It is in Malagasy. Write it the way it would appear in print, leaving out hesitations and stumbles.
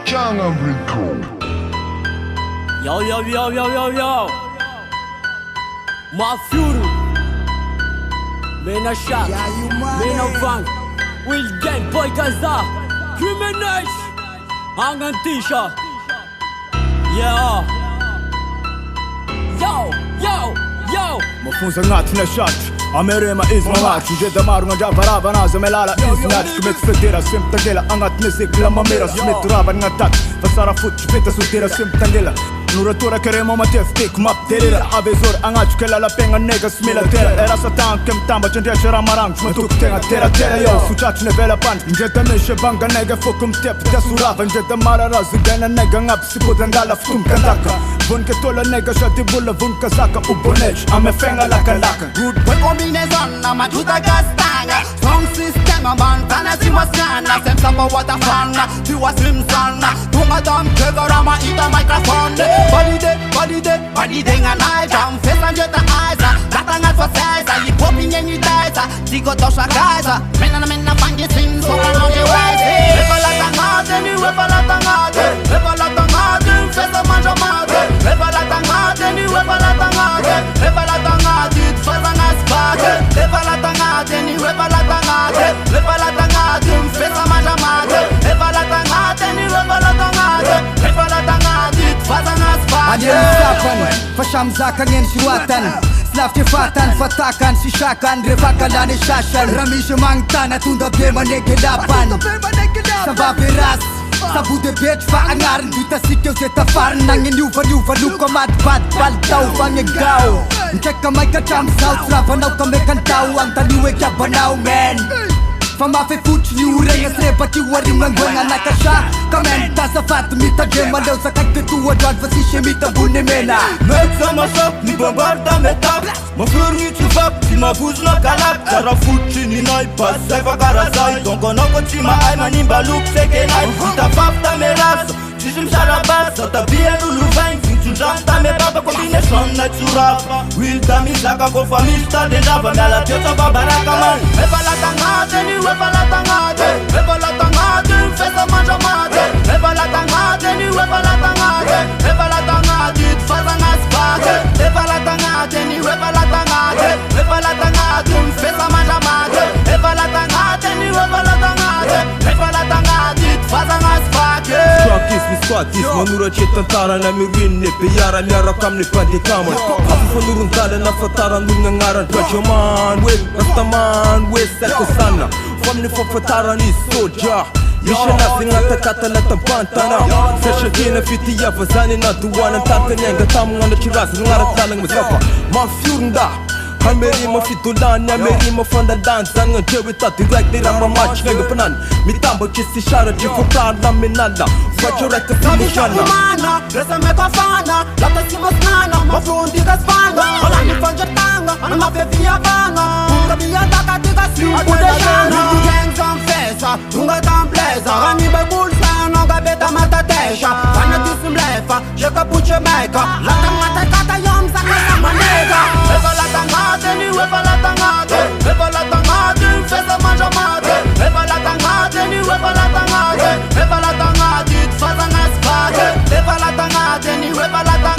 Jangan berikut. Yo Mafuru Mena Shaq Mena Van Will Gang Boy Gaza Criminals Angan Tisha Yeah Yo Mafunza ng'atina shati amerema izma machu jeda maru nga javarava naza melala iznat Kumet federa sim tangela angat nisik la mamera Smith raban nga tak Fasara fut chupita sutira sim tangela Nuratura keremo matef tik map terira Avezor angachu kelala penga nega smila tera Era satan kem tamba chendria shera marang Chmatuk tenga tera yo Suchachu nevela pan Njeta mishe banga nega fokum tep Tesurava njeta marara zigana nega ngap Sipudangala ftum kandaka Vun ke tola nega shati bula vun kazaka Ubonech ame fenga laka laka Good boy combination na majuta gastanga Strong system a man tana si wasana Sem sapa wata fana si wasimsana Tunga dam kega rama ita microphone Body day nga naija Mfesa njeta aiza Gata ngat fa seiza Yi popi nyenyi daisa Tigo tosha kaisa Mena fangi sin Sora nonje waisi Wepa lata ngate ni wepa lata ngate Wepa lata ngate Mfesa manja mate Wepa lata ngate ni wepa lata ngate Wepa lata ngate Tfaza ngaspake Wepa lata ngate ni wepa lata ngate Wepa lata ngate Mfesa manja mate Wepa lata ngate ni wepa lata ngate Wepa lata ngate Tfaza ngaspake Anyemusapan, fashamzakan ngin siwatan Slav jefatan, fatakan, sishakan Revakalan ishashan, ramisha mangtana Tunda bema negelapan Samba beras, sabu de bitch faangaran Duta sikyaw zeta faran Nangin yuva luka matbat Baldaw bangegaw Njek kamay ka chamsaw Travanaw kami kantaw Ang taliwag ya banaw men Famafe fuch ni ureng Srepa chiwarim lang gwenga nakasha Kamenta sa fatu mita gema Daw sa kagtetua Dwan fasishe mita bune mena Metsa masak ni bombarda metak Mafur ni chufak si mafuz na kalak Tara fuchi ni nai pasay vakarazay Donko noko chima ay manimbaluk seke nai Ita fafta meras Chishim sharabas Sa tabia nuluvain Finchunjanta me baba combination na churava Wilta misaka ko famista Denjava Dala tiota babaraka man Wepa lata ngate ni wepa lata ngate Wepa lata ngate Mfesa manja mate Wepa lata ngate ni wepa lata ngate Wepa lata ngate Tfaza ngaspake Wepa lata ngate ni wepa lata ngate Wepa lata ngate Mfesa manja mate Wepa lata ngate ni wepa lata ngate Wepa lata ngate Tfaza ngaspake Skakis mi skwatis Manura chetan tara na mi rin ne Peyara miara kam ni pandi kaman Hafu fanurun tala na fataran dun ngaran Kajaman we Rastaman we Seko sana Famni fafataran is soja Misha nasi ngata kata na tampantana Sesha kina fiti ya fazani na duwana Tata nyenga tamu ngana chirasi Ngara talang masafa Mafyurunda Hameri mafitulan Hameri mafandadan Sanga jewi ta direct Dira mamach Nganga panan Mitamba chisi shara Jifo plan na minanda Facho reka simushana Mana, resa meka fana Lata simos nana, mafundi gasfana Ola ni fanjatanga, ana mafevia vanga Punga biya daka diga si udeshana Niki gangs on fesa, tunga tampleza Rani begul sana, ga beta mata tesha Fana disim lefa, jeka puche meka Lata mata kata yom saka sama nega Wepa lata ngate ni wepa lata ngate Wepa lata ngate, fesa manja mate Wepa lata ngate ni wepa lata ngate Wepa lata ngate, tfaza ngaspake Wepa lata ngate ni wepa lata